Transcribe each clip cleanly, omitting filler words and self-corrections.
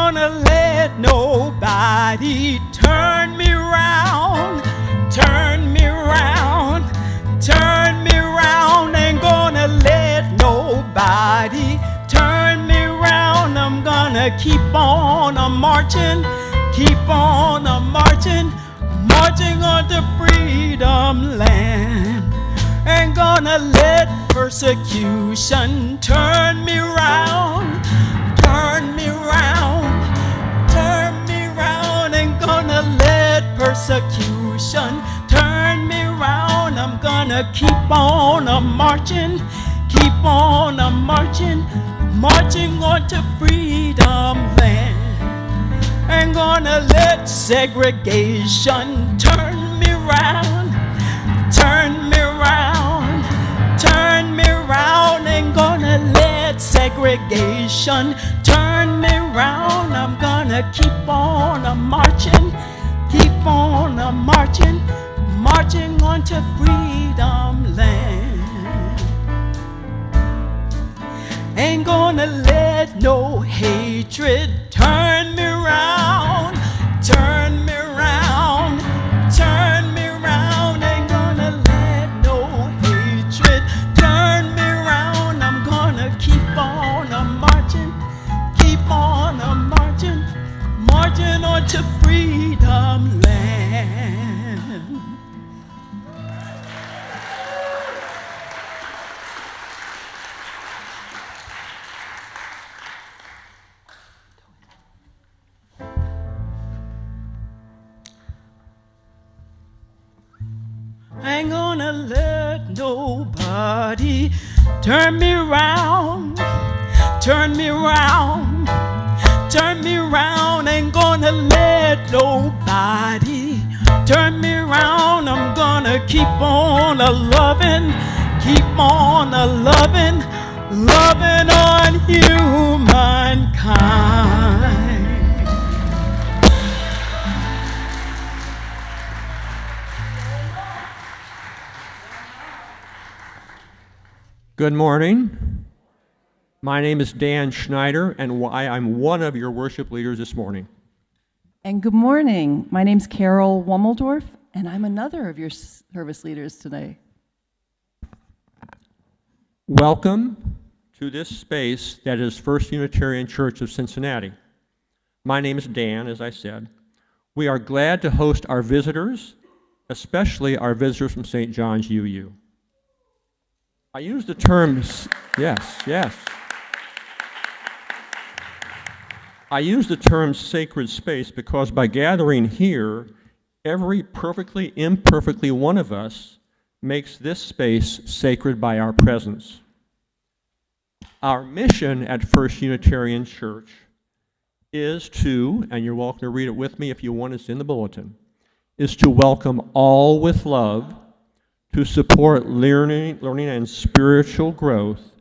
gonna let nobody turn me round, turn me round, turn me round. Ain't gonna let nobody turn me round. I'm gonna keep on marching, keep on marching, marching on to freedom land. Ain't gonna let persecution turn me round, turn me round, turn me round. Ain't gonna let persecution turn me round. I'm gonna keep on marching, keep on marching, marching on to freedom land. Ain't gonna let segregation turn me round, turn me round, turn me round. Ain't gonna let segregation turn me round. I'm gonna keep on marching, keep on marching, marching on to freedom land. Ain't gonna let no hatred turn me round, turn me round, turn me round. Ain't gonna let no hatred turn me round. I'm gonna keep on marching, keep on marching, marching on to freedom land. Ain't gonna let nobody turn me round, turn me round, turn me round. Ain't gonna let nobody turn me round. I'm gonna keep on loving, keep on loving, loving on humankind. Good morning. My name is Dan Schneider, and I'm one of your worship leaders this morning. And good morning. My name's Carol Wummeldorf, and I'm another of your service leaders today. Welcome to this space that is First Unitarian Church of Cincinnati. My name is Dan, as I said. We are glad to host our visitors, especially our visitors from St. John's UU. I use the terms, yes. I use the term sacred space because by gathering here, every perfectly imperfectly one of us makes this space sacred by our presence. Our mission at First Unitarian Church is to, and you're welcome to read it with me if you want, it's in the bulletin, is to welcome all with love, to support learning and spiritual growth,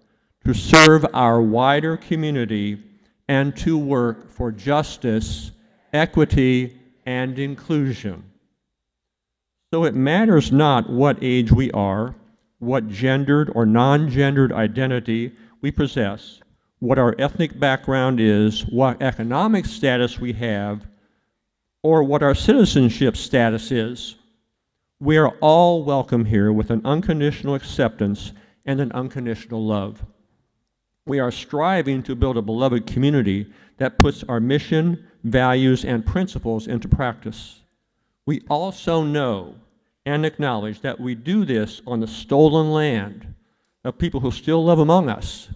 to serve our wider community, and to work for justice, equity, and inclusion. So it matters not what age we are, what gendered or non-gendered identity we possess, what our ethnic background is, what economic status we have, or what our citizenship status is. We are all welcome here with an unconditional acceptance and an unconditional love. We are striving to build a beloved community that puts our mission, values, and principles into practice. We also know and acknowledge that we do this on the stolen land of people who still live among us,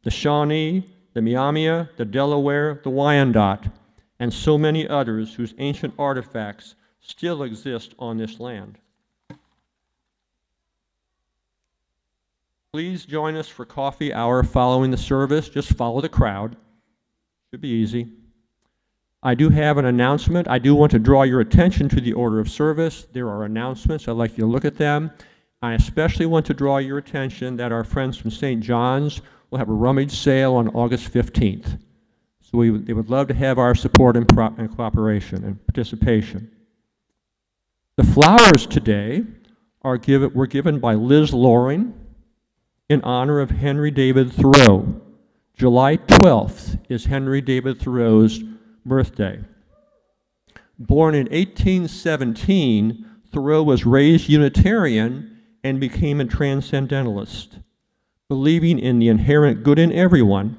the Shawnee, the Miamia, the Delaware, the Wyandot, and so many others whose ancient artifacts still exist on this land. Please join us for coffee hour following the service. Just follow the crowd. Should be easy. I do have an announcement. I do want to draw your attention to the order of service. There are announcements. I'd like you to look at them. I especially want to draw your attention that our friends from St. John's will have a rummage sale on August 15th. So they would love to have our support and cooperation and participation. The flowers today were given by Liz Loring in honor of Henry David Thoreau. July 12th is Henry David Thoreau's birthday. Born in 1817, Thoreau was raised Unitarian and became a transcendentalist, believing in the inherent good in everyone.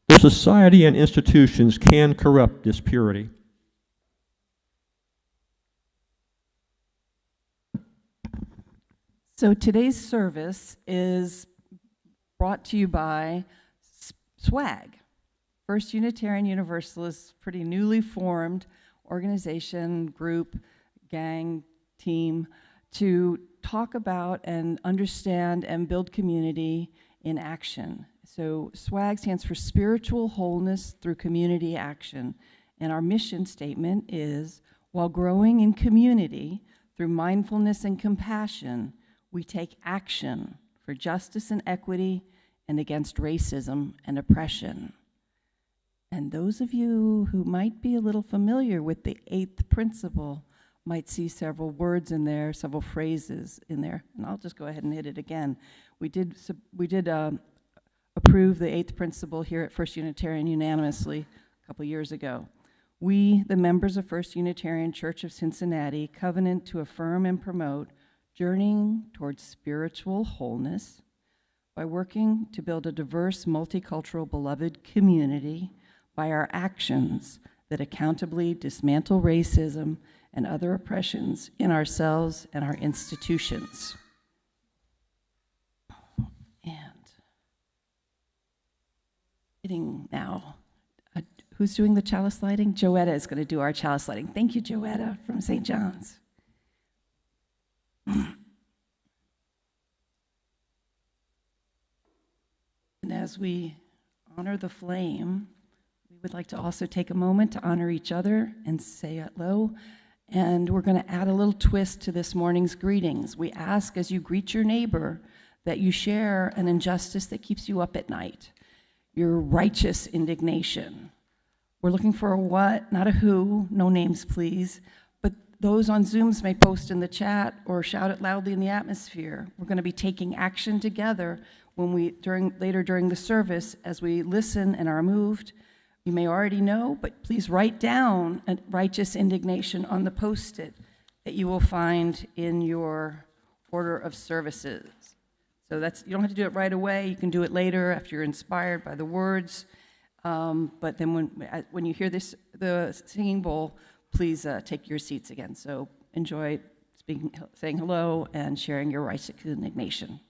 Though society and institutions can corrupt this purity. So today's service is brought to you by SWAG, First Unitarian Universalist, pretty newly formed organization, group, gang, team, to talk about and understand and build community in action. So SWAG stands for Spiritual Wholeness Through Community Action. And our mission statement is, while growing in community through mindfulness and compassion, we take action for justice and equity and against racism and oppression. And those of you who might be a little familiar with the 8th principle might see several words in there, several phrases in there. And I'll just go ahead and hit it again. We did approve the 8th principle here at First Unitarian unanimously a couple years ago. We, the members of First Unitarian Church of Cincinnati, covenant to affirm and promote journeying towards spiritual wholeness by working to build a diverse, multicultural, beloved community by our actions that accountably dismantle racism and other oppressions in ourselves and our institutions. And getting now, who's doing the chalice lighting? Joetta is going to do our chalice lighting. Thank you, Joetta from St. John's. And as we honor the flame, we would like to also take a moment to honor each other and say hello. And we're going to add a little twist to this morning's greetings. We ask as you greet your neighbor that you share an injustice that keeps you up at night, your righteous indignation. We're looking for a what, not a who, no names please, but those on Zooms may post in the chat or shout it loudly in the atmosphere. We're going to be taking action together when later during the service as we listen and are moved. You may already know, but please write down a righteous indignation on the post-it that you will find in your order of services. So you don't have to do it right away. You can do it later after you're inspired by the words. But then when you hear the singing bowl, please take your seats again. So enjoy saying hello and sharing your righteous indignation.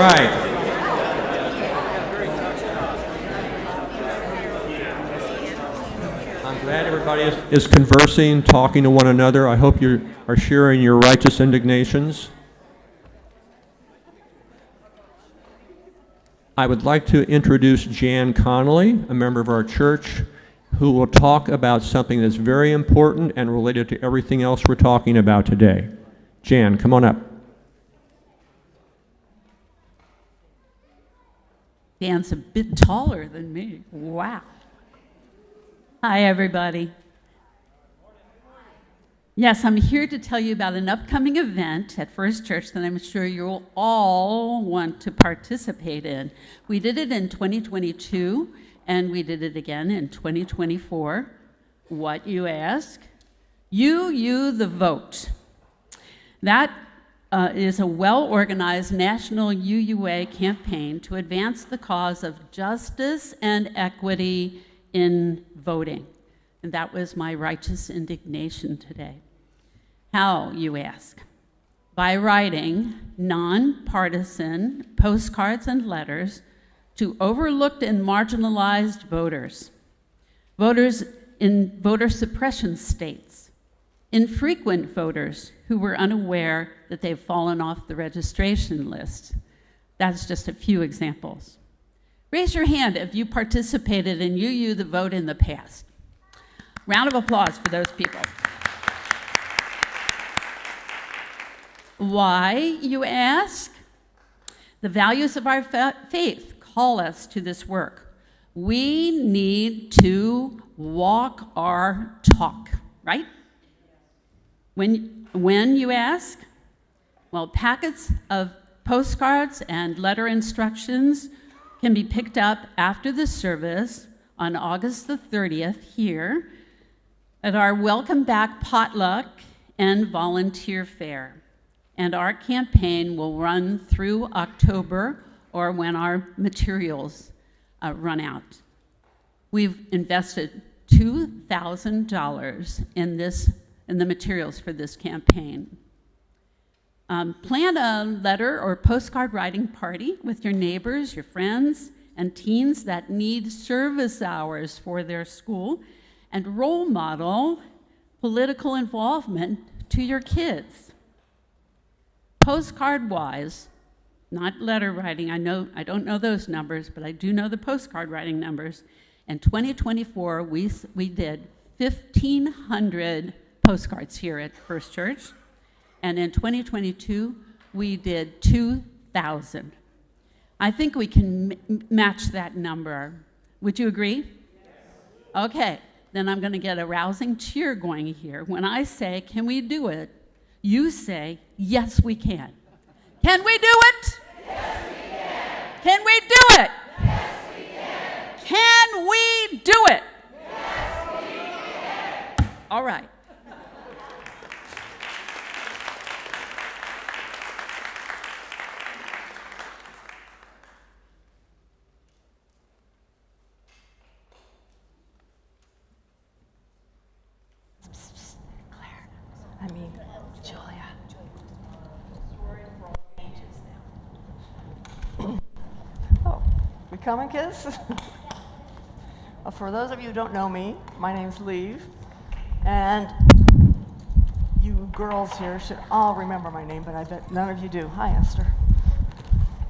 right. I'm glad everybody is conversing, talking to one another. I hope you are sharing your righteous indignations. I would like to introduce Jan Connolly, a member of our church, who will talk about something that's very important and related to everything else we're talking about today. Jan, come on up. Dan's a bit taller than me. Wow. Hi, everybody. Yes, I'm here to tell you about an upcoming event at First Church that I'm sure you'll all want to participate in. We did it in 2022, and we did it again in 2024. What, you ask? You, the vote. That is a well-organized national UUA campaign to advance the cause of justice and equity in voting. And that was my righteous indignation today. How, you ask? By writing nonpartisan postcards and letters to overlooked and marginalized voters, voters in voter suppression states, infrequent voters who were unaware that they've fallen off the registration list. That's just a few examples. Raise your hand if you participated in UU the Vote in the past. Round of applause for those people. Why, you ask? The values of our faith call us to this work. We need to walk our talk, right? When you ask? Well, packets of postcards and letter instructions can be picked up after the service on August the 30th here at our Welcome Back potluck and volunteer fair. And our campaign will run through October or when our materials run out. We've invested $2,000 in the materials for this campaign. Plan a letter or postcard writing party with your neighbors, your friends, and teens that need service hours for their school, and role model political involvement to your kids. Postcard-wise, not letter writing, I don't know those numbers, but I do know the postcard writing numbers. In 2024, we did 1,500 postcards here at First Church, and in 2022, we did 2,000. I think we can match that number. Would you agree? Yes. Okay, then I'm going to get a rousing cheer going here. When I say, can we do it? You say, yes, we can. Can we do it? Yes, we can. Can we do it? Yes, we can. Can we do it? Yes, we can. All right. Julia. Oh, we coming, kids? Well, for those of you who don't know me, my name's Leave, and you girls here should all remember my name, but I bet none of you do. Hi, Esther.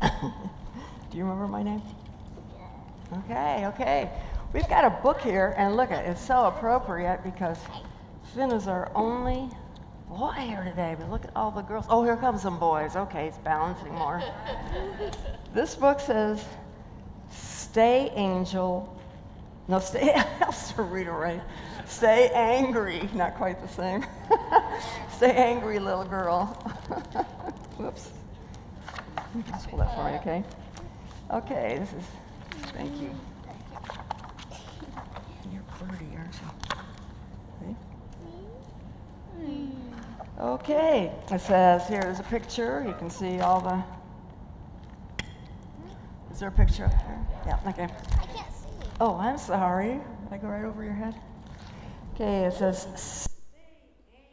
Do you remember my name? Okay. We've got a book here, and look, it's so appropriate because Finn is our only boy here today, but look at all the girls. Oh, here comes some boys. Okay, it's balancing more. This book says, stay angel. No, stay, I'll read it right. Stay angry. Not quite the same. Stay angry, little girl. Whoops. Just hold that for me, okay? Okay, this is, thank you. You're pretty, aren't you? Okay. Okay, it says here's a picture. You can see all the. Is there a picture up there? Yeah, okay. I can't see. Oh, I'm sorry. Did I go right over your head? Okay, it says, stay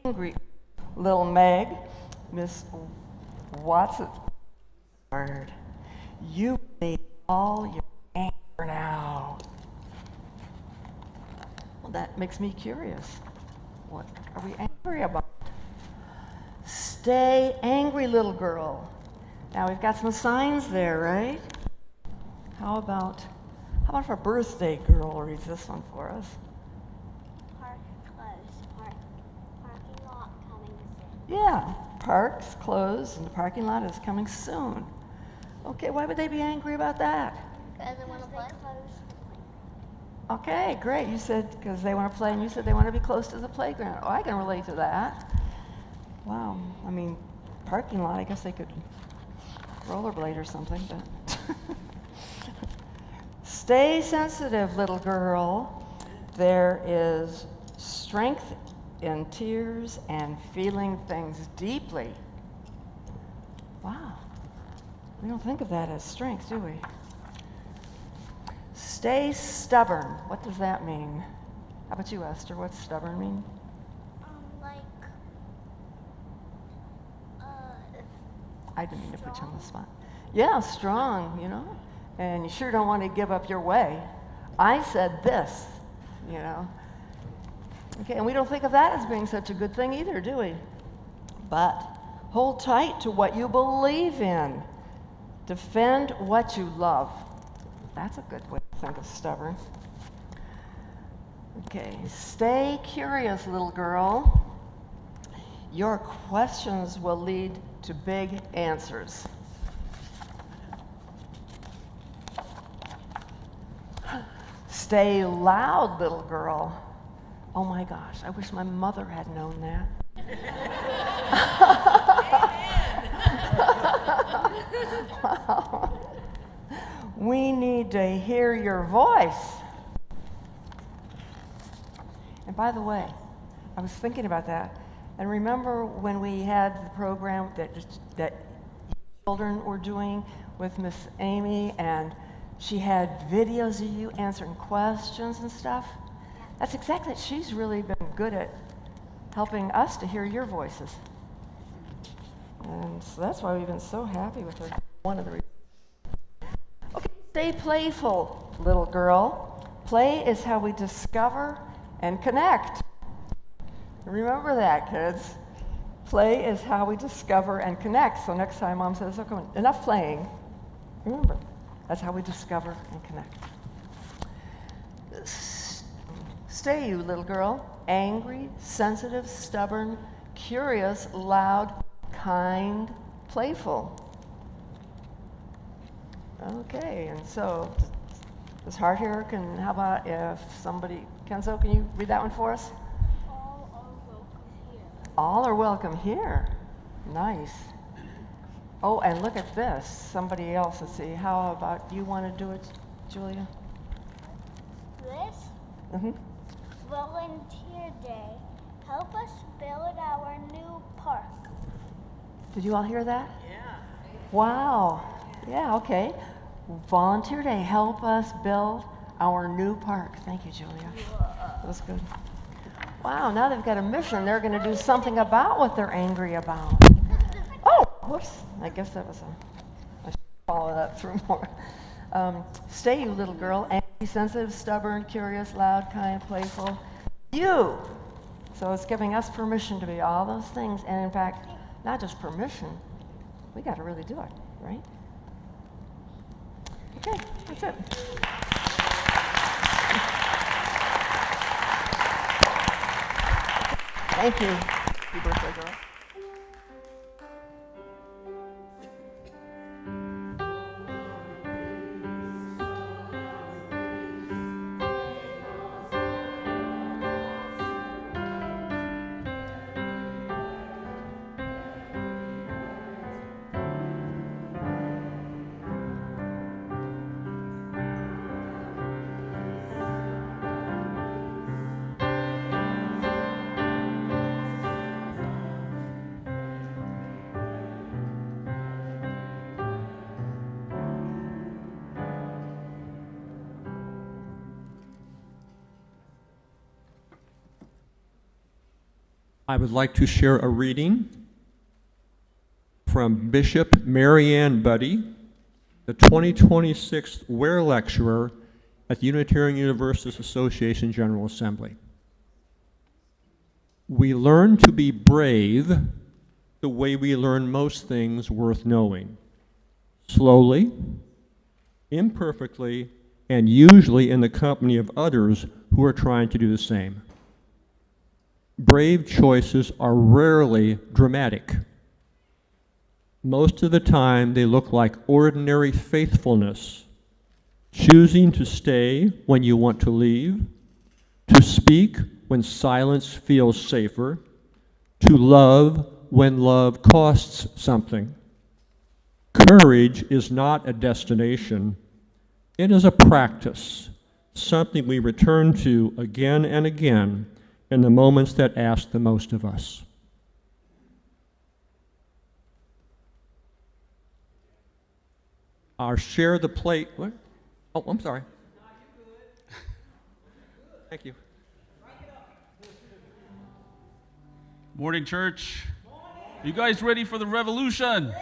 angry, little Meg, Miss Watson. Word. You need all your anger now. Well, that makes me curious. What are we angry about? Stay angry, little girl. Now we've got some signs there, right? How about if our birthday girl reads this one for us? Park closed. Parking lot coming soon. Yeah, park's closed and the parking lot is coming soon. Okay, why would they be angry about that? Because they want to play. Okay, great. You said because they want to play, and you said they want to be close to the playground. Oh, I can relate to that. Wow. I mean, parking lot, I guess they could rollerblade or something, but. Stay sensitive, little girl. There is strength in tears and feeling things deeply. Wow. We don't think of that as strength, do we? Stay stubborn. What does that mean? How about you, Esther? What's stubborn mean? I didn't mean to put you on the spot. Yeah, strong, you know. And you sure don't want to give up your way. I said this, you know. Okay, and we don't think of that as being such a good thing either, do we? But hold tight to what you believe in. Defend what you love. That's a good way to think of stubborn. Okay, stay curious, little girl. Your questions will lead to big answers. Stay loud, little girl. Oh my gosh, I wish my mother had known that. Wow. We need to hear your voice. And by the way, I was thinking about that. And remember when we had the program that children were doing with Miss Amy, and she had videos of you answering questions and stuff? That's exactly it. She's really been good at helping us to hear your voices. And so that's why we've been so happy with her. One of the reasons. Okay, stay playful, little girl. Play is how we discover and connect. Remember that, kids. Play is how we discover and connect. So next time Mom says, okay, enough playing, remember, that's how we discover and connect. Stay, you little girl. Angry, sensitive, stubborn, curious, loud, kind, playful. Okay, and so this heart here can, how about if somebody, Kenzo, can you read that one for us? All are welcome here. Nice. Oh, and look at this. Somebody else, let's see. How about you want to do it, Julia? This Volunteer Day. Help us build our new park. Did you all hear that? Yeah. Wow. Yeah, okay. Volunteer Day. Help us build our new park. Thank you, Julia. That was good. Wow, now they've got a mission. They're going to do something about what they're angry about. Oh, whoops. I guess that was I should follow that through more. Stay, you little girl. Angry, sensitive, stubborn, curious, loud, kind, playful. You. So it's giving us permission to be all those things. And in fact, not just permission. We got to really do it, right? Okay, that's it. Thank you. Happy birthday, girl. I would like to share a reading from Bishop Marianne Buddy, the 2026 Ware Lecturer at the Unitarian Universalist Association General Assembly. We learn to be brave the way we learn most things worth knowing. Slowly, imperfectly, and usually in the company of others who are trying to do the same. Brave choices are rarely dramatic. Most of the time, they look like ordinary faithfulness, choosing to stay when you want to leave, to speak when silence feels safer, to love when love costs something. Courage is not a destination. It is a practice, something we return to again and again in the moments that ask the most of us. Our share the plate. What? Oh, I'm sorry. Thank you. Morning, church. Are you guys ready for the revolution?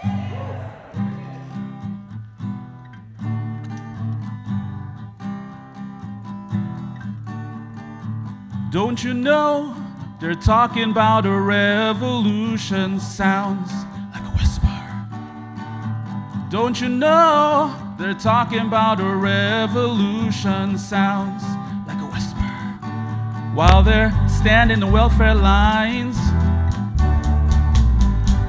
Don't you know they're talking about a revolution? Sounds like a whisper. Don't you know they're talking about a revolution? Sounds like a whisper. While they're standing in welfare lines,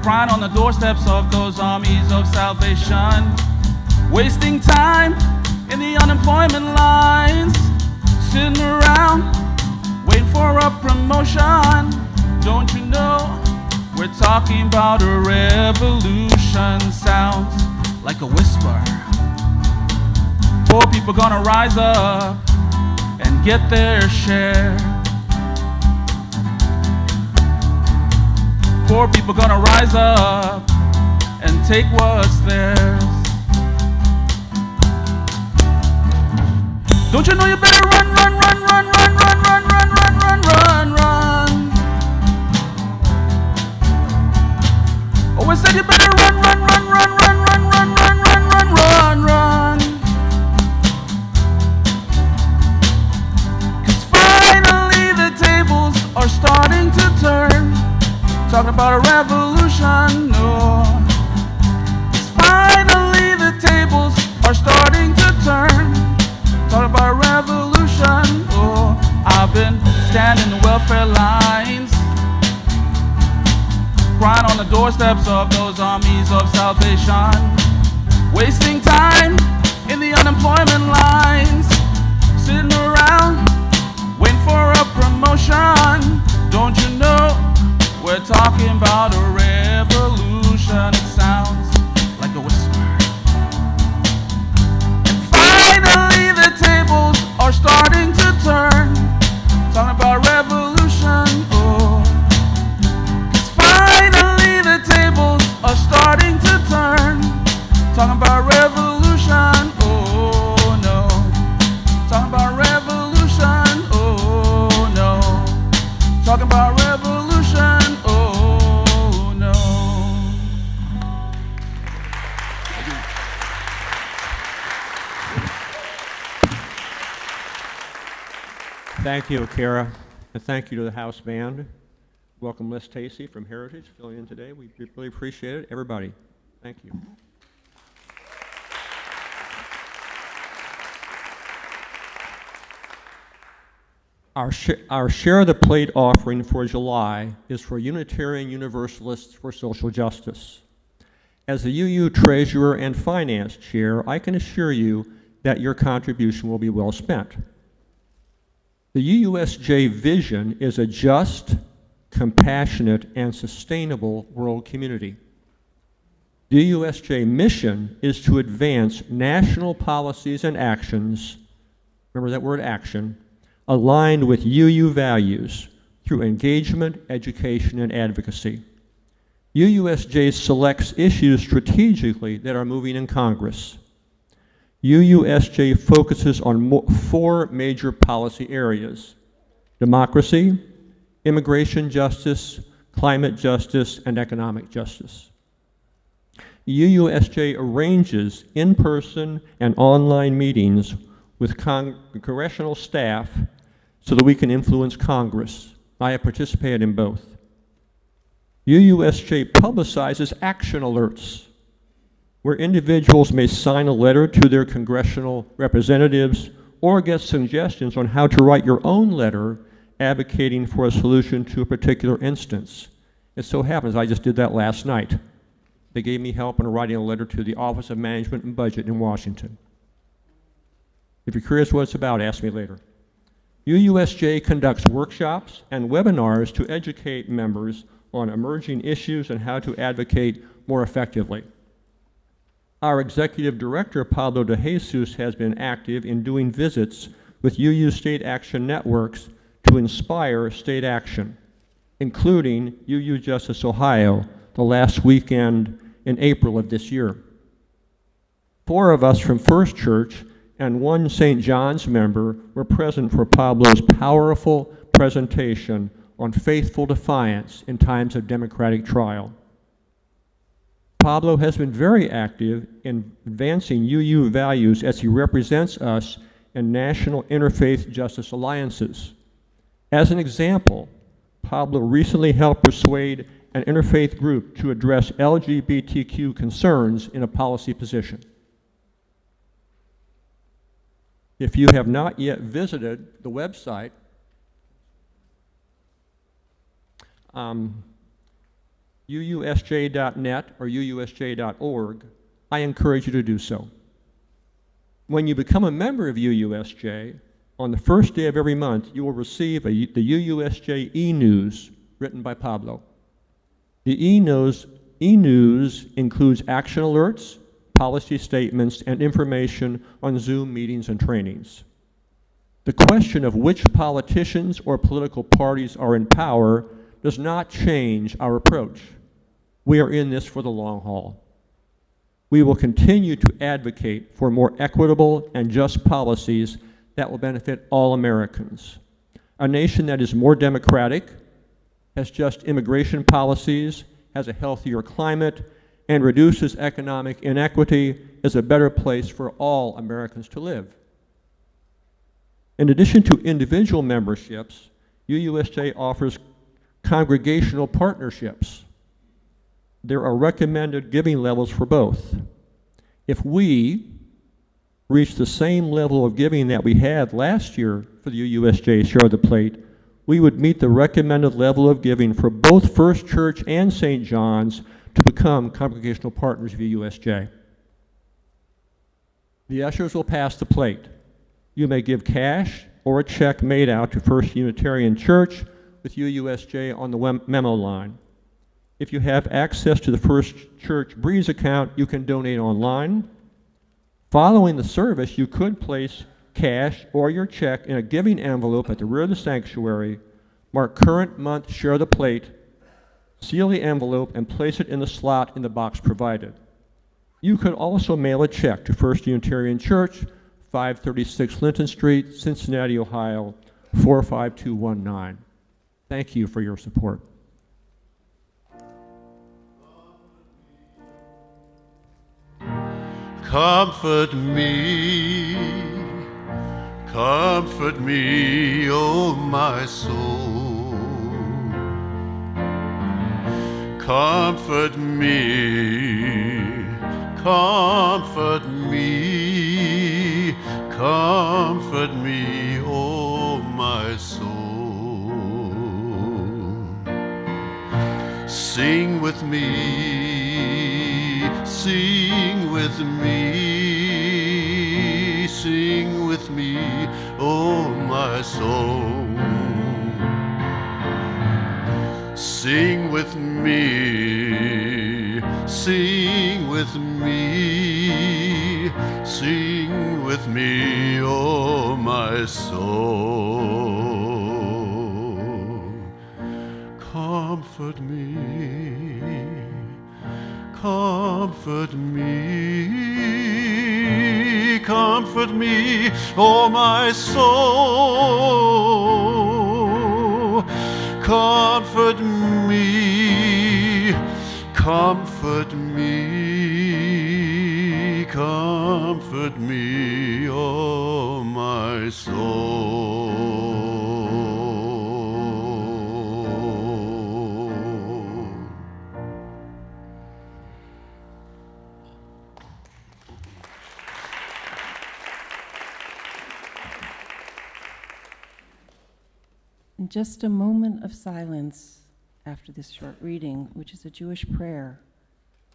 crying on the doorsteps of those armies of salvation, wasting time in the unemployment lines, sitting around waiting for a promotion. Don't you know we're talking about a revolution? Sounds like a whisper. Poor people gonna rise up and get their share. Poor people gonna rise up and take what's theirs. Don't you know you better run, run, run, run, run, run, run, run, run, run, run, run. Oh, I said you better run, run, run, run, run, run, run, run, run, run, run, run. 'Cause finally the tables are starting to turn. Talking about a revolution, no. 'Cause finally the tables are starting to turn. Talking about a revolution, oh. I've been standing in welfare lines, crying on the doorsteps of those armies of salvation, wasting time in the unemployment lines, sitting around waiting for a promotion. Don't you know we're talking about a revolution? It sounds like a whisper. And finally the tables are starting to turn. Talking about revolution, oh. 'Cause finally the tables are starting to turn. Talking about revolution, oh no. Talking about revolution, oh no. Talking about revolution, oh no. Thank you, Kara, and thank you to the house band. Welcome Liz Tacey from Heritage, filling in today. We really appreciate it. Everybody, thank you. Our Share the Plate offering for July is for Unitarian Universalists for Social Justice. As the UU Treasurer and Finance Chair, I can assure you that your contribution will be well spent. The UUSJ vision is a just, compassionate, and sustainable world community. The UUSJ mission is to advance national policies and actions, remember that word action, aligned with UU values through engagement, education, and advocacy. UUSJ selects issues strategically that are moving in Congress. UUSJ focuses on 4 major policy areas: democracy, immigration justice, climate justice, and economic justice. UUSJ arranges in-person and online meetings with congressional staff so that we can influence Congress. I have participated in both. UUSJ publicizes action alerts, where individuals may sign a letter to their congressional representatives or get suggestions on how to write your own letter advocating for a solution to a particular instance. It so happens I just did that last night. They gave me help in writing a letter to the Office of Management and Budget in Washington. If you're curious what it's about, ask me later. UUSJ conducts workshops and webinars to educate members on emerging issues and how to advocate more effectively. Our executive director, Pablo de Jesus, has been active in doing visits with UU state action networks to inspire state action, including UU Justice Ohio, the last weekend in April of this year. 4 of us from First Church and 1 St. John's member were present for Pablo's powerful presentation on faithful defiance in times of democratic trial. Pablo has been very active in advancing UU values as he represents us in national interfaith justice alliances. As an example, Pablo recently helped persuade an interfaith group to address LGBTQ concerns in a policy position. If you have not yet visited the website, uusj.net or uusj.org, I encourage you to do so. When you become a member of UUSJ, on the first day of every month, you will receive the UUSJ e-news written by Pablo. The e-news includes action alerts, policy statements, and information on Zoom meetings and trainings. The question of which politicians or political parties are in power does not change our approach. We are in this for the long haul. We will continue to advocate for more equitable and just policies that will benefit all Americans. A nation that is more democratic, has just immigration policies, has a healthier climate, and reduces economic inequity is a better place for all Americans to live. In addition to individual memberships, UUSJ offers congregational partnerships. There are recommended giving levels for both. If we reach the same level of giving that we had last year for the UUSJ Share the Plate, we would meet the recommended level of giving for both First Church and St. John's to become congregational partners of UUSJ. The ushers will pass the plate. You may give cash or a check made out to First Unitarian Church with UUSJ on the memo line. If you have access to the First Church Breeze account, you can donate online. Following the service, you could place cash or your check in a giving envelope at the rear of the sanctuary, mark current month Share the Plate, seal the envelope, and place it in the slot in the box provided. You could also mail a check to First Unitarian Church, 536 Linton Street, Cincinnati, Ohio, 45219. Thank you for your support. Comfort me, oh my soul. Comfort me, oh my soul. Sing with me, sing with me, sing with me, oh my soul. Sing with me, sing with me, sing with me, oh my soul. Comfort me, comfort me, comfort me, oh my soul. Comfort me, comfort me, comfort me, oh my soul. In just a moment of silence after this short reading, which is a Jewish prayer,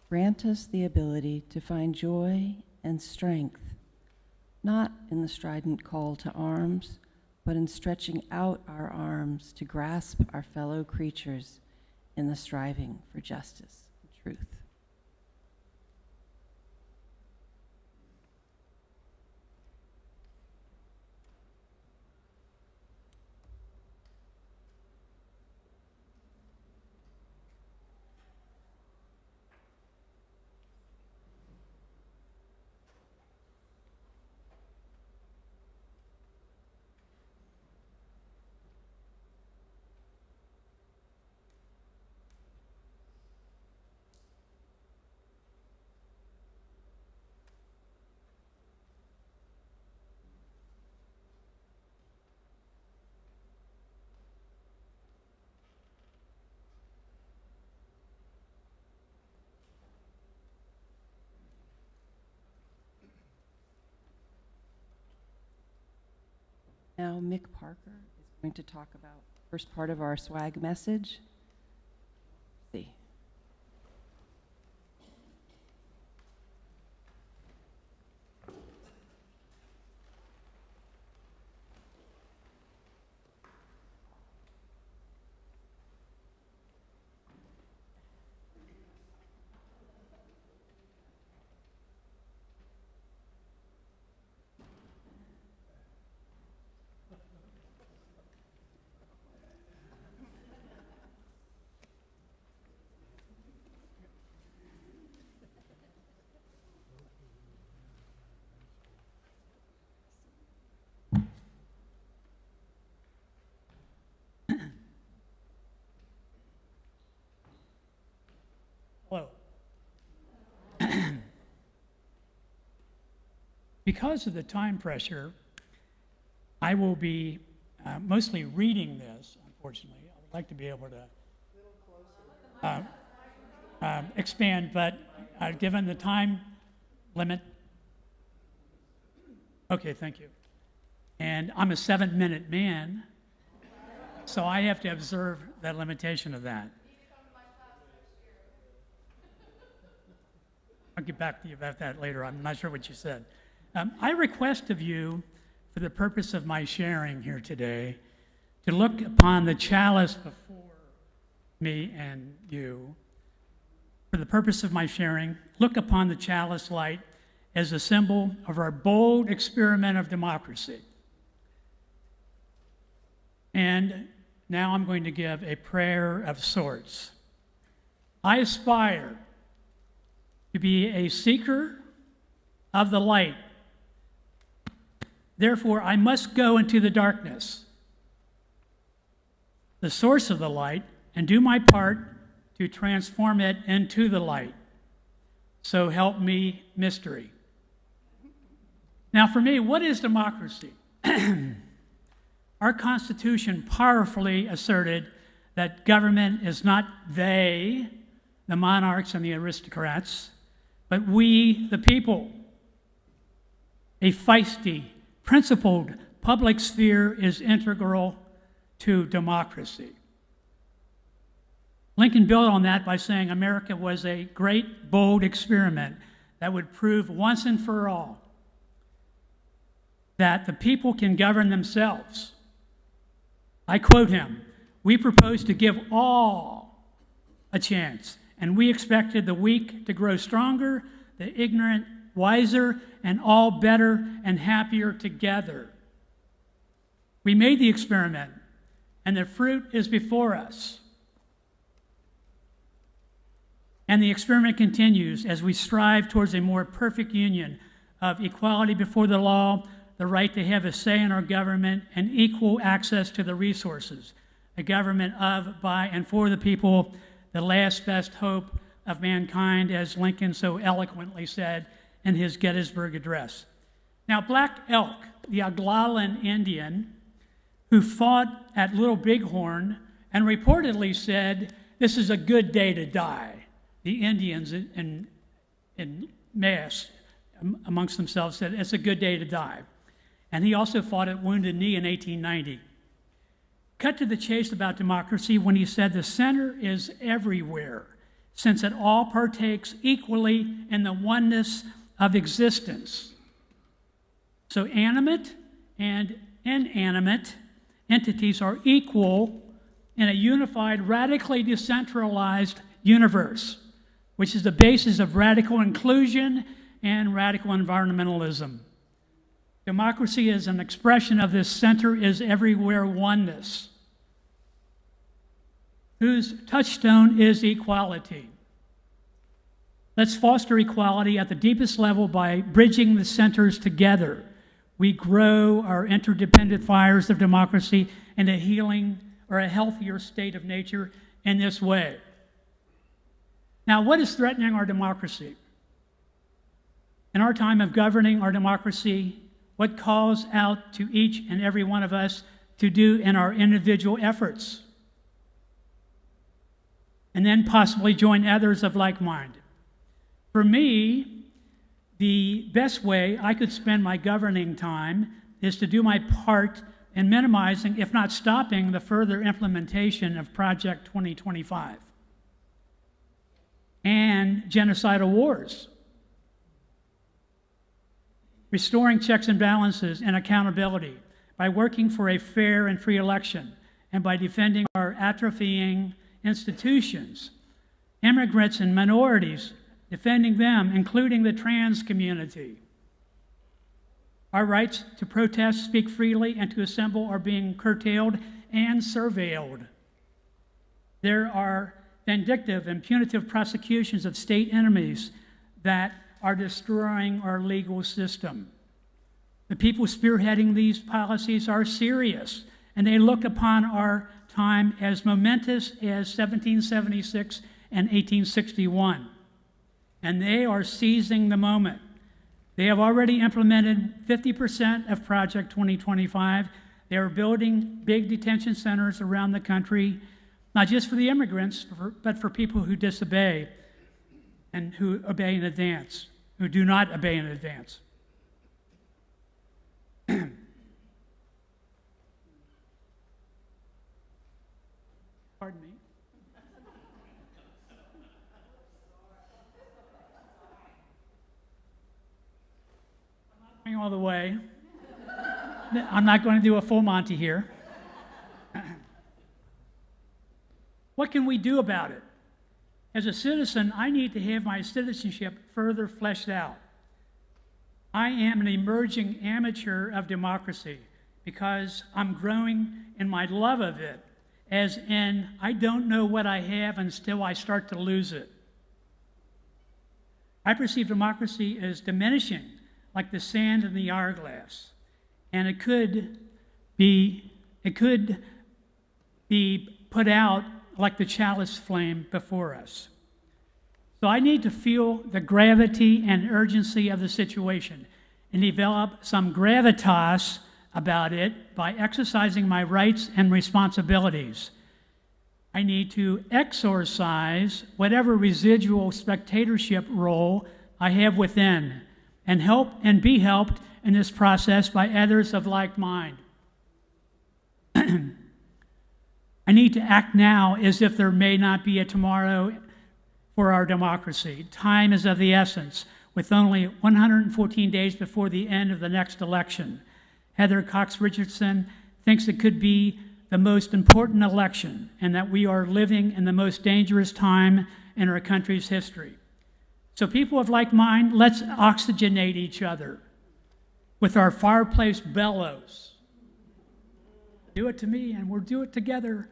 grant us the ability to find joy and strength, not in the strident call to arms, but in stretching out our arms to grasp our fellow creatures in the striving for justice and truth. Now Mick Parker is going to talk about the first part of our swag message. See. Hello. Because of the time pressure, I will be mostly reading this, unfortunately. I would like to be able to expand, but given the time limit, okay, thank you. And I'm a 7-minute man, so I have to observe that limitation of that. I'll get back to you about that later. I'm not sure what you said. I request of you, for the purpose of my sharing here today, to look upon the chalice before me and you. For the purpose of my sharing, look upon the chalice light as a symbol of our bold experiment of democracy. And now I'm going to give a prayer of sorts. I aspire to be a seeker of the light. Therefore, I must go into the darkness, the source of the light, and do my part to transform it into the light. So help me, mystery. Now, for me, what is democracy? Our Constitution powerfully asserted that government is not they, the monarchs and the aristocrats, but we, the people. A feisty, principled public sphere is integral to democracy. Lincoln built on that by saying America was a great, bold experiment that would prove once and for all that the people can govern themselves. I quote him, "We propose to give all a chance, and we expected the weak to grow stronger, the ignorant wiser, and all better and happier together." We made the experiment, and the fruit is before us. And the experiment continues as we strive towards a more perfect union of equality before the law, the right to have a say in our government, and equal access to the resources, a government of, by, and for the people, the last best hope of mankind, as Lincoln so eloquently said in his Gettysburg Address. Now, Black Elk, the Oglalan Indian who fought at Little Bighorn and reportedly said, "This is a good day to die." The Indians in mass amongst themselves said, "It's a good day to die." And he also fought at Wounded Knee in 1890. Cut to the chase about democracy when he said the center is everywhere, since it all partakes equally in the oneness of existence. So animate and inanimate entities are equal in a unified, radically decentralized universe, which is the basis of radical inclusion and radical environmentalism. Democracy is an expression of this center is everywhere oneness, whose touchstone is equality. Let's foster equality at the deepest level by bridging the centers together. We grow our interdependent fires of democracy in a healing or a healthier state of nature in this way. Now, what is threatening our democracy? In our time of governing our democracy, what calls out to each and every one of us to do in our individual efforts? And then possibly join others of like mind. For me, the best way I could spend my governing time is to do my part in minimizing, if not stopping, the further implementation of Project 2025 and genocidal wars, restoring checks and balances and accountability by working for a fair and free election and by defending our atrophying institutions, immigrants and minorities, defending them, including the trans community. Our rights to protest, speak freely, and to assemble are being curtailed and surveilled. There are vindictive and punitive prosecutions of state enemies that are destroying our legal system. The people spearheading these policies are serious, and they look upon our time as momentous as 1776 and 1861. And they are seizing the moment. They have already implemented 50% of Project 2025. They are building big detention centers around the country, not just for the immigrants, but for people who disobey and who obey in advance, who do not obey in advance. Pardon me. All the way. I'm not going to do a full Monty here. What can we do about it? As a citizen, I need to have my citizenship further fleshed out. I am an emerging amateur of democracy because I'm growing in my love of it, as in I don't know what I have until I start to lose it. I perceive democracy as diminishing, like the sand in the hourglass, and it could be put out like the chalice flame before us. So I need to feel the gravity and urgency of the situation and develop some gravitas about it by exercising my rights and responsibilities. I need to exorcise whatever residual spectatorship role I have within, and help and be helped in this process by others of like mind. I need to act now as if there may not be a tomorrow for our democracy. Time is of the essence, with only 114 days before the end of the next election. Heather Cox Richardson thinks it could be the most important election and that we are living in the most dangerous time in our country's history. So people of like mind, let's oxygenate each other with our fireplace bellows. Do it to me and we'll do it together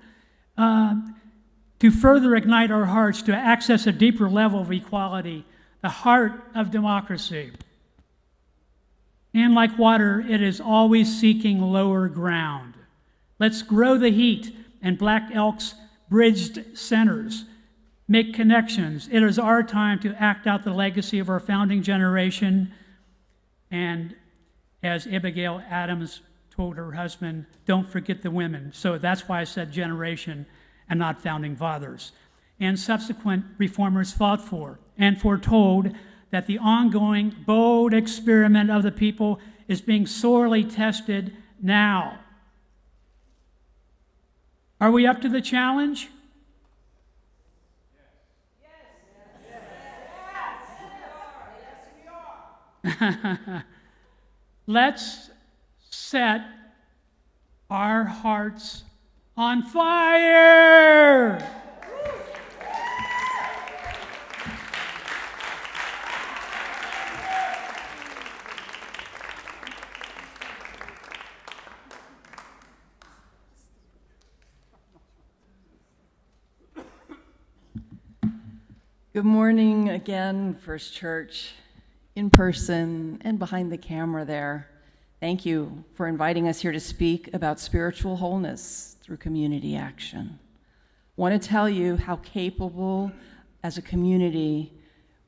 to further ignite our hearts to access a deeper level of equality, the heart of democracy. And like water, it is always seeking lower ground. Let's grow the heat in Black Elk's bridged centers make connections. It is our time to act out the legacy of our founding generation. And as Abigail Adams told her husband, don't forget the women. So that's why I said generation and not founding fathers. And subsequent reformers fought for and foretold that the ongoing bold experiment of the people is being sorely tested now. Are we up to the challenge? Let's set our hearts on fire. Good morning again, First Church, in person and behind the camera there. Thank you for inviting us here to speak about spiritual wholeness through community action. I want to tell you how capable as a community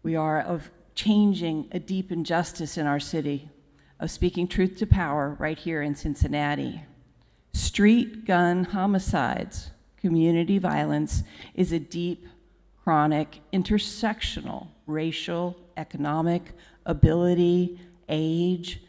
we are of changing a deep injustice in our city, of speaking truth to power right here in Cincinnati. Street gun homicides, community violence is a deep, chronic, intersectional, racial, economic, ability, age,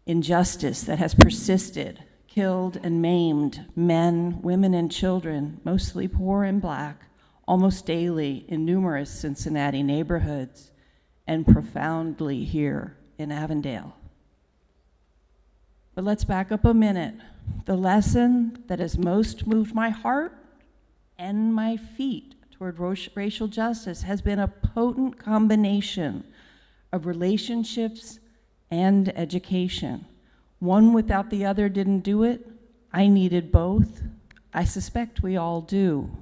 injustice that has persisted, killed and maimed men, women, and children, mostly poor and black, almost daily in numerous Cincinnati neighborhoods, and profoundly here in Avondale. But let's back up a minute. The lesson that has most moved my heart and my feet toward racial justice has been a potent combination of relationships and education. One without the other didn't do it. I needed both. I suspect we all do.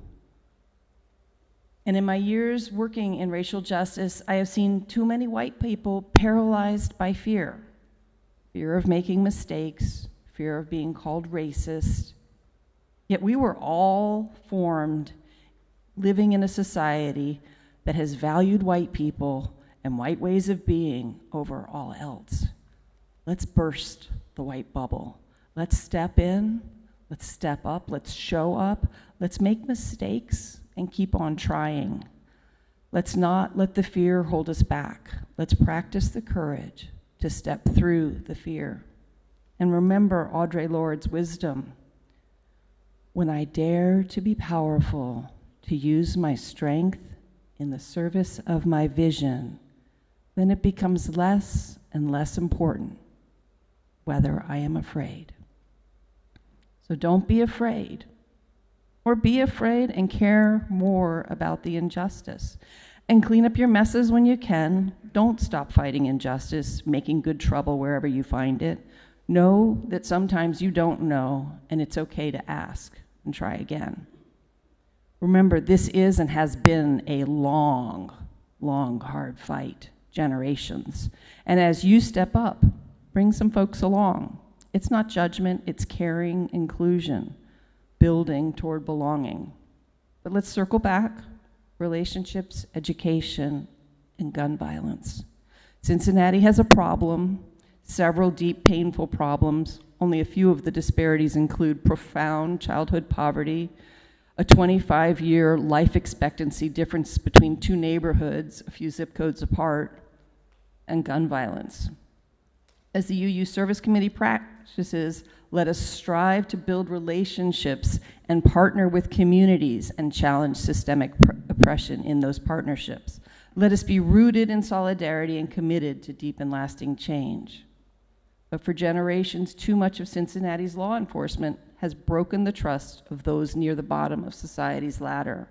And in my years working in racial justice, I have seen too many white people paralyzed by fear. Fear of making mistakes, fear of being called racist. Yet we were all formed living in a society that has valued white people and white ways of being over all else. Let's burst the white bubble. Let's step in, let's step up, let's show up, let's make mistakes and keep on trying. Let's not let the fear hold us back. Let's practice the courage to step through the fear. And remember Audre Lorde's wisdom. When I dare to be powerful, to use my strength in the service of my vision, then it becomes less and less important whether I am afraid. So don't be afraid, or be afraid and care more about the injustice. And clean up your messes when you can. Don't stop fighting injustice, making good trouble wherever you find it. Know that sometimes you don't know, and it's okay to ask and try again. Remember, this is and has been a long, long, hard fight, generations. And as you step up, bring some folks along. It's not judgment, it's caring, inclusion, building toward belonging. But let's circle back. Relationships, education, and gun violence. Cincinnati has a problem, several deep, painful problems. Only a few of the disparities include profound childhood poverty, a 25-year life expectancy difference between two neighborhoods, a few zip codes apart, and gun violence. As the UU Service Committee practices, let us strive to build relationships and partner with communities and challenge systemic oppression in those partnerships. Let us be rooted in solidarity and committed to deep and lasting change. But for generations, too much of Cincinnati's law enforcement has broken the trust of those near the bottom of society's ladder.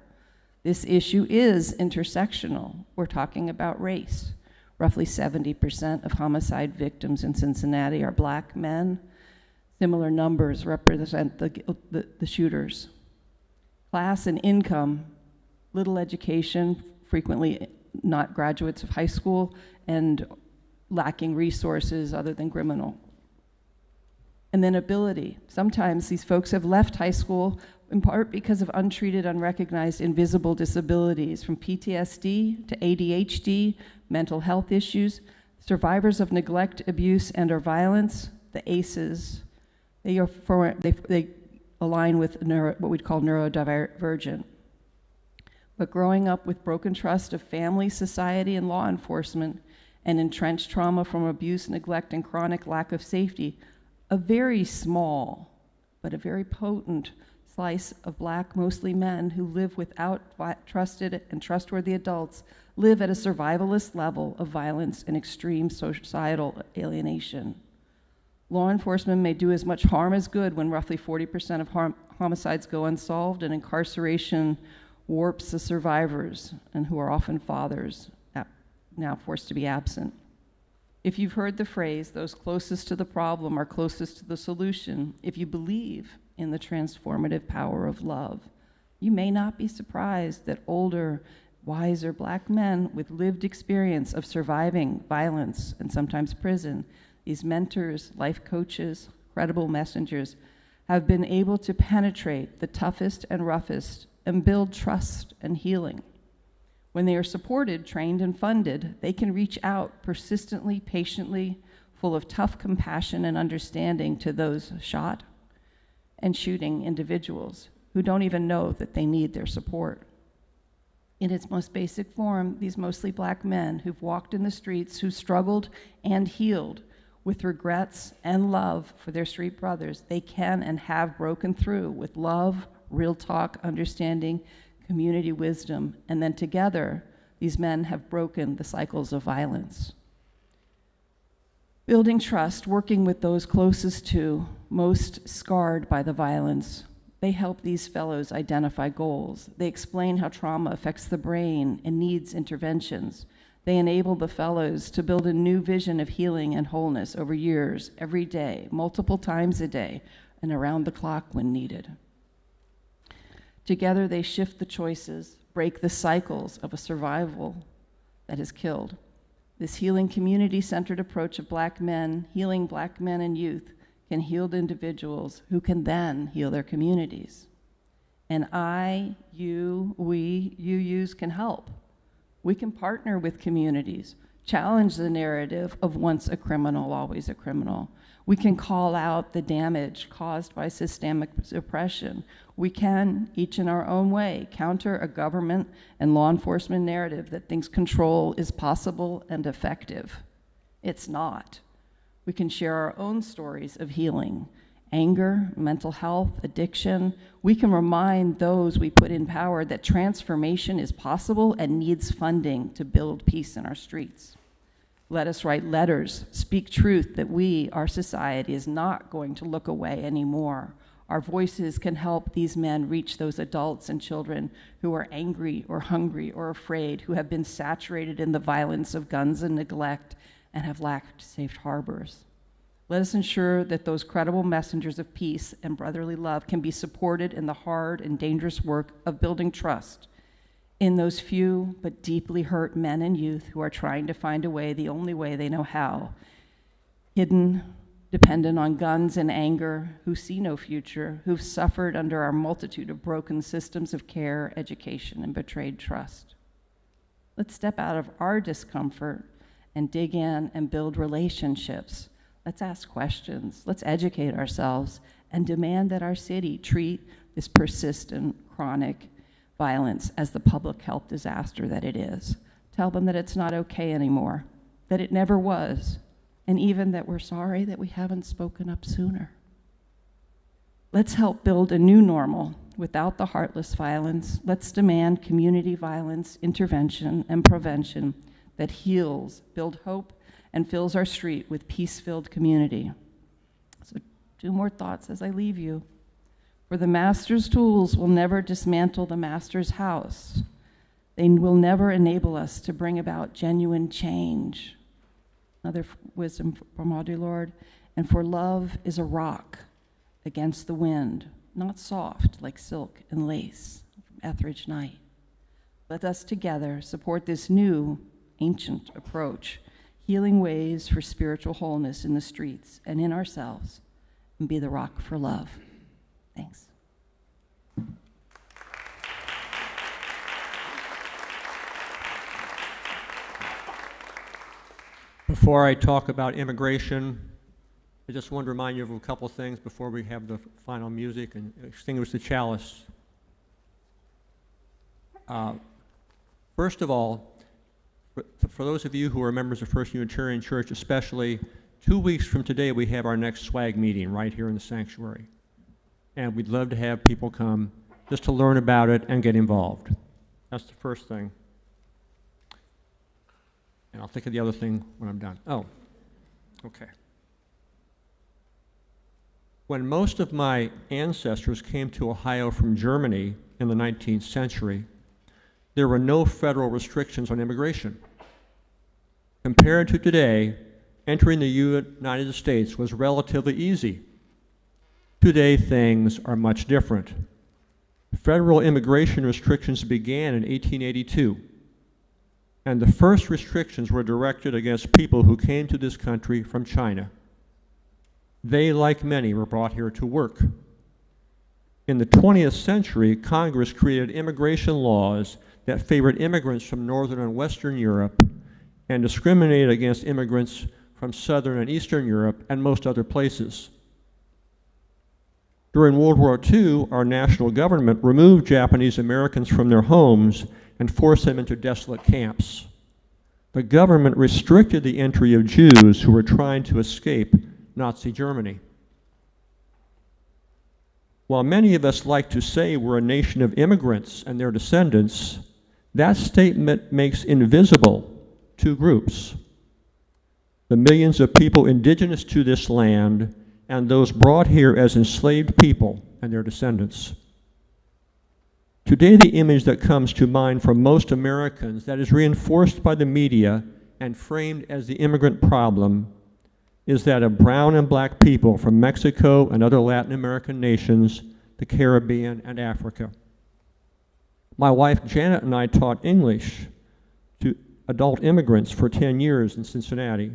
This issue is intersectional. We're talking about race. Roughly 70% of homicide victims in Cincinnati are black men. Similar numbers represent the shooters. Class and income, little education, frequently not graduates of high school, and lacking resources other than criminal. And then ability. Sometimes these folks have left high school in part because of untreated, unrecognized, invisible disabilities, from PTSD to ADHD, mental health issues, survivors of neglect, abuse, and/or violence, the ACEs. They align with what we'd call neurodivergent. But growing up with broken trust of family, society, and law enforcement, and entrenched trauma from abuse, neglect, and chronic lack of safety, a very small but a very potent slice of Black, mostly men, who live without trusted and trustworthy adults, live at a survivalist level of violence and extreme societal alienation. Law enforcement may do as much harm as good when roughly 40% of homicides go unsolved, and incarceration warps the survivors, and who are often fathers, now forced to be absent. If you've heard the phrase, those closest to the problem are closest to the solution, if you believe in the transformative power of love, you may not be surprised that older, wiser Black men with lived experience of surviving violence and sometimes prison, these mentors, life coaches, credible messengers, have been able to penetrate the toughest and roughest and build trust and healing. When they are supported, trained, and funded, they can reach out persistently, patiently, full of tough compassion and understanding to those shot and shooting individuals who don't even know that they need their support. In its most basic form, these mostly Black men who've walked in the streets, who struggled and healed with regrets and love for their street brothers, they can and have broken through with love, real talk, understanding, community wisdom, and then together, these men have broken the cycles of violence. Building trust, working with those closest to, most scarred by the violence, they help these fellows identify goals. They explain how trauma affects the brain and needs interventions. They enable the fellows to build a new vision of healing and wholeness over years, every day, multiple times a day, and around the clock when needed. Together, they shift the choices, break the cycles of a survival that has killed. This healing, community-centered approach of Black men, healing Black men and youth, can heal individuals who can then heal their communities. And I, you, we, you-yous can help. We can partner with communities, challenge the narrative of once a criminal, always a criminal. We can call out the damage caused by systemic oppression. We can, each in our own way, counter a government and law enforcement narrative that thinks control is possible and effective. It's not. We can share our own stories of healing, anger, mental health, addiction. We can remind those we put in power that transformation is possible and needs funding to build peace in our streets. Let us write letters, speak truth that we, our society, is not going to look away anymore. Our voices can help these men reach those adults and children who are angry or hungry or afraid, who have been saturated in the violence of guns and neglect and have lacked safe harbors. Let us ensure that those credible messengers of peace and brotherly love can be supported in the hard and dangerous work of building trust in those few but deeply hurt men and youth who are trying to find a way, the only way they know how, hidden, dependent on guns and anger, who see no future, who've suffered under our multitude of broken systems of care, education, and betrayed trust. Let's step out of our discomfort and dig in and build relationships. Let's ask questions. Let's educate ourselves and demand that our city treat this persistent, chronic violence as the public health disaster that it is. Tell them that it's not okay anymore, that it never was, and even that we're sorry that we haven't spoken up sooner. Let's help build a new normal without the heartless violence. Let's demand community violence intervention and prevention that heals, build hope, and fills our street with peace-filled community. So 2 more thoughts as I leave you. For the master's tools will never dismantle the master's house. They will never enable us to bring about genuine change. Another wisdom from our dear Lord. And for love is a rock against the wind, not soft like silk and lace from Etheridge Night. Let us together support this new, ancient approach, healing ways for spiritual wholeness in the streets and in ourselves, and be the rock for love. Thanks. Before I talk about immigration, I just want to remind you of a couple of things before we have the final music and extinguish the chalice. First of all, for those of you who are members of First Unitarian Church especially, 2 weeks from today we have our next SWAG meeting right here in the sanctuary. And we'd love to have people come just to learn about it and get involved. That's the first thing. And I'll think of the other thing when I'm done. Oh, okay. When most of my ancestors came to Ohio from Germany in the 19th century, there were no federal restrictions on immigration. Compared to today, entering the United States was relatively easy. Today, things are much different. Federal immigration restrictions began in 1882, and the first restrictions were directed against people who came to this country from China. They, like many, were brought here to work. In the 20th century, Congress created immigration laws that favored immigrants from Northern and Western Europe and discriminated against immigrants from Southern and Eastern Europe and most other places. During World War II, our national government removed Japanese Americans from their homes and forced them into desolate camps. The government restricted the entry of Jews who were trying to escape Nazi Germany. While many of us like to say we're a nation of immigrants and their descendants, that statement makes invisible two groups: the millions of people indigenous to this land and those brought here as enslaved people and their descendants. Today, the image that comes to mind for most Americans that is reinforced by the media and framed as the immigrant problem is that of brown and black people from Mexico and other Latin American nations, the Caribbean, and Africa. My wife Janet and I taught English to adult immigrants for 10 years in Cincinnati,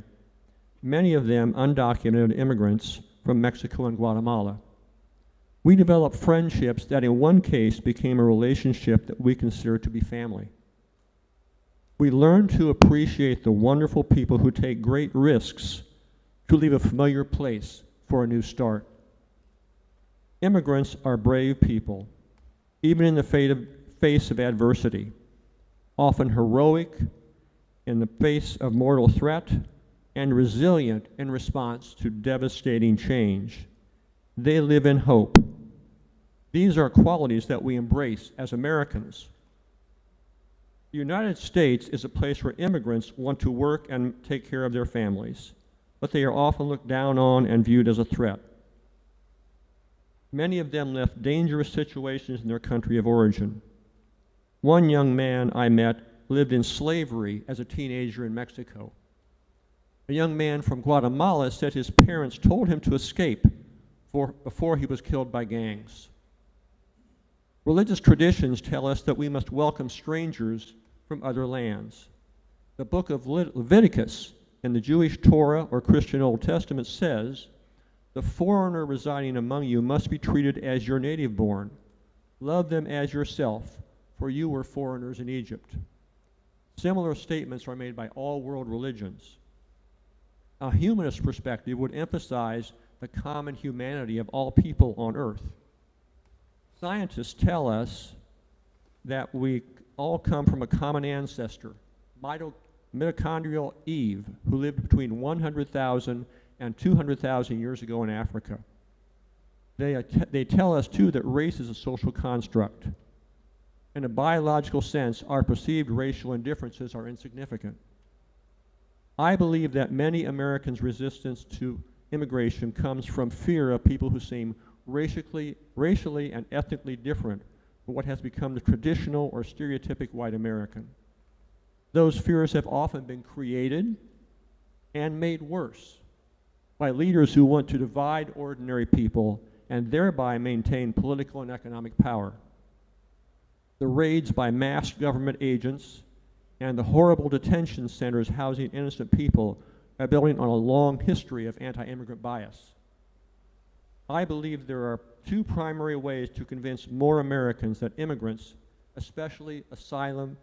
many of them undocumented immigrants from Mexico and Guatemala. We developed friendships that in one case became a relationship that we consider to be family. We learned to appreciate the wonderful people who take great risks to leave a familiar place for a new start. Immigrants are brave people, even in the face of adversity, often heroic in the face of mortal threat and resilient in response to devastating change. They live in hope. These are qualities that we embrace as Americans. The United States is a place where immigrants want to work and take care of their families, but they are often looked down on and viewed as a threat. Many of them left dangerous situations in their country of origin. One young man I met lived in slavery as a teenager in Mexico. A young man from Guatemala said his parents told him to escape before he was killed by gangs. Religious traditions tell us that we must welcome strangers from other lands. The book of Leviticus in the Jewish Torah or Christian Old Testament says, "The foreigner residing among you must be treated as your native born. Love them as yourself, for you were foreigners in Egypt." Similar statements are made by all world religions. A humanist perspective would emphasize the common humanity of all people on earth. Scientists tell us that we all come from a common ancestor, mitochondrial Eve, who lived between 100,000 and 200,000 years ago in Africa. They tell us, too, that race is a social construct. In a biological sense, our perceived racial indifferences are insignificant. I believe that many Americans' resistance to immigration comes from fear of people who seem racially and ethnically different from what has become the traditional or stereotypic white American. Those fears have often been created and made worse by leaders who want to divide ordinary people and thereby maintain political and economic power. The raids by masked government agents and the horrible detention centers housing innocent people are building on a long history of anti-immigrant bias. I believe there are two primary ways to convince more Americans that immigrants, especially asylum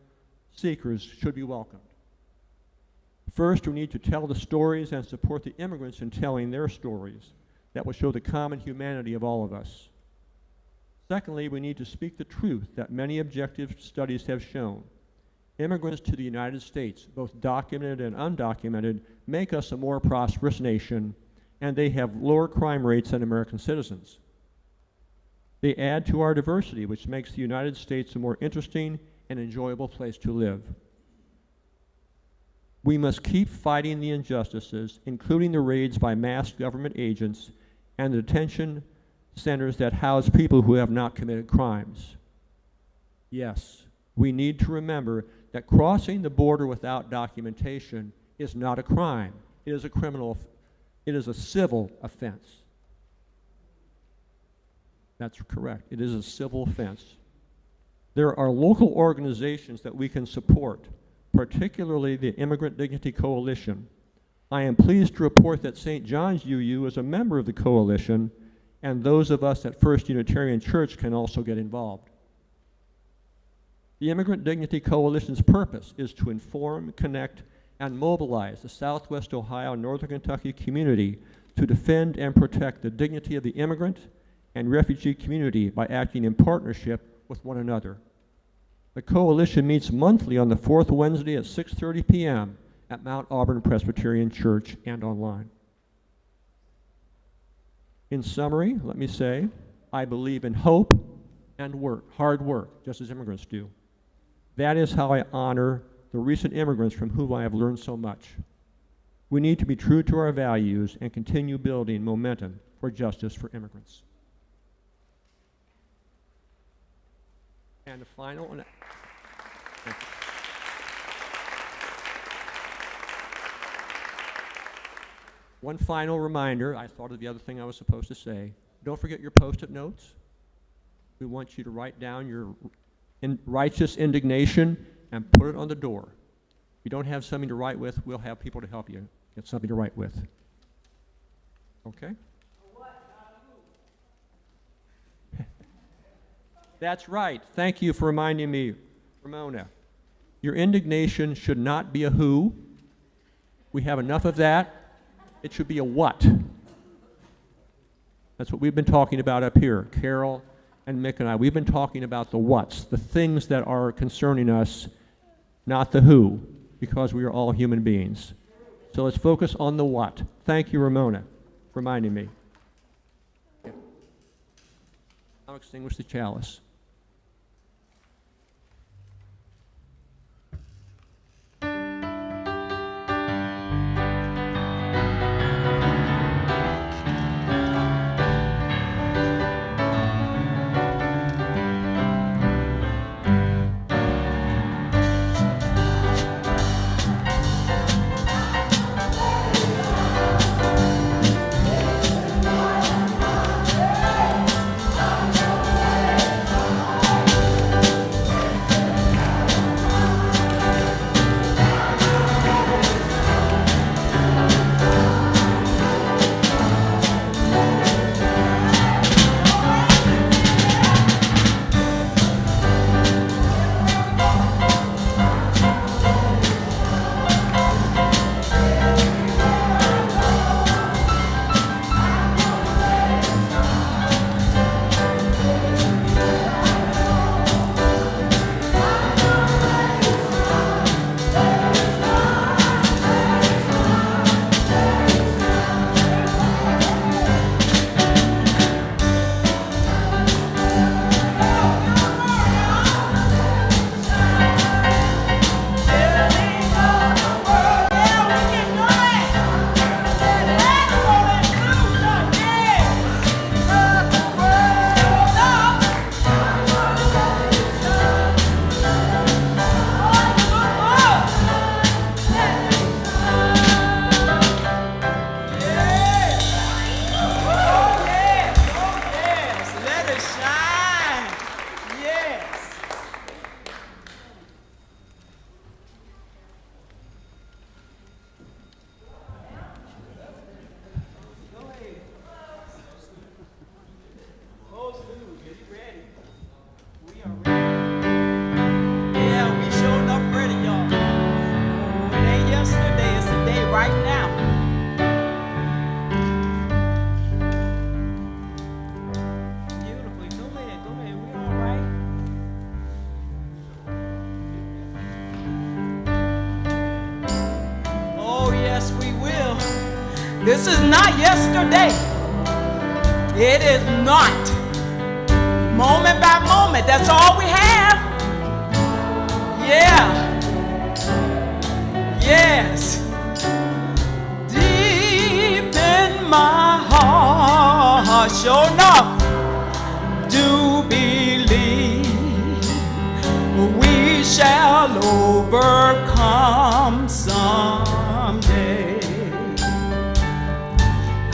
seekers, should be welcomed. First, we need to tell the stories and support the immigrants in telling their stories that will show the common humanity of all of us. Secondly, we need to speak the truth that many objective studies have shown. Immigrants to the United States, both documented and undocumented, make us a more prosperous nation, and they have lower crime rates than American citizens. They add to our diversity, which makes the United States a more interesting and enjoyable place to live. We must keep fighting the injustices, including the raids by masked government agents and the detention centers that house people who have not committed crimes. Yes, we need to remember that crossing the border without documentation is not a crime. It is a civil offense. That's correct. It is a civil offense. There are local organizations that we can support, particularly the Immigrant Dignity Coalition. I am pleased to report that St. John's UU is a member of the coalition, and those of us at First Unitarian Church can also get involved. The Immigrant Dignity Coalition's purpose is to inform, connect, and mobilize the Southwest Ohio and Northern Kentucky community to defend and protect the dignity of the immigrant and refugee community by acting in partnership with one another. The coalition meets monthly on the fourth Wednesday at 6:30 p.m. at Mount Auburn Presbyterian Church and online. In summary, let me say, I believe in hope and work, hard work, just as immigrants do. That is how I honor the recent immigrants from whom I have learned so much. We need to be true to our values and continue building momentum for justice for immigrants. And the final, one final reminder, I thought of the other thing I was supposed to say. Don't forget your Post-it notes. We want you to write down your righteous indignation and put it on the door. If you don't have something to write with, we'll have people to help you get something to write with. Okay? That's right. Thank you for reminding me, Ramona. Your indignation should not be a who. We have enough of that. It should be a what. That's what we've been talking about up here. Carol and Mick and I, we've been talking about the what's, the things that are concerning us, not the who, because we are all human beings. So let's focus on the what. Thank you, Ramona, for reminding me. I'll extinguish the chalice. This is not yesterday. It is not. Moment by moment, that's all we have. Yeah. Yes. Deep in my heart, sure enough, do believe we shall overcome someday.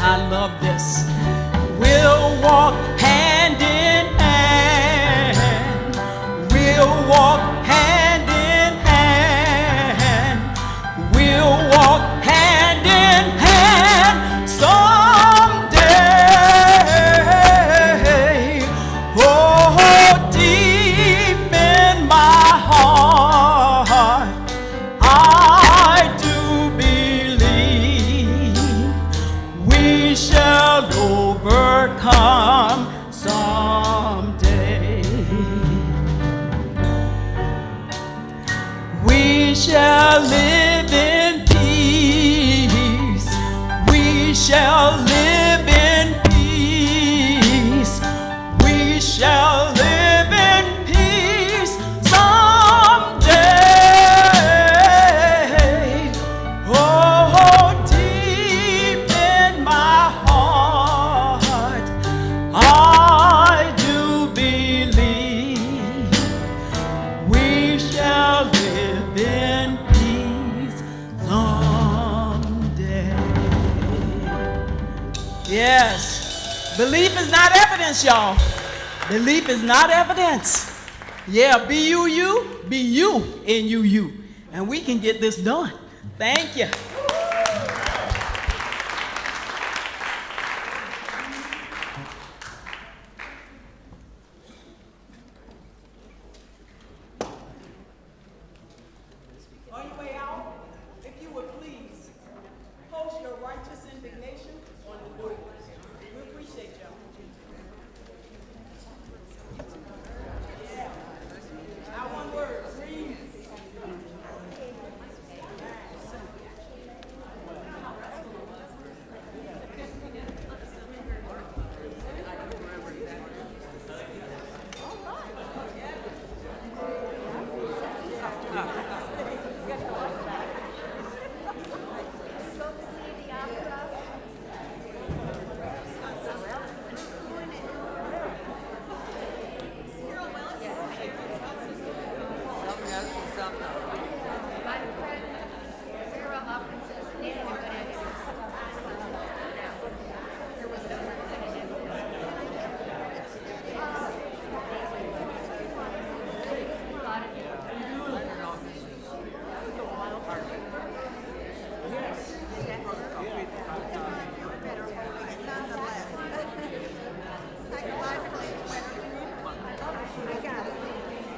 I love this. We'll walk hand in hand. We'll walk hand in hand. We'll walk hand in hand someday. Oh, deep in my heart, I do believe we shall overcome someday. We shall live in peace. We shall live in peace. We shall live in peace someday. Oh, deep in my heart, I do believe we shall live in peace someday. Yes. Belief is not evidence, y'all. Belief is not evidence. Yeah, be you, be you in you. And we can get this done. Thank you. On your way out, if you would please post your righteous indignation on the door. We appreciate y'all. Yeah. Now one word, breathe.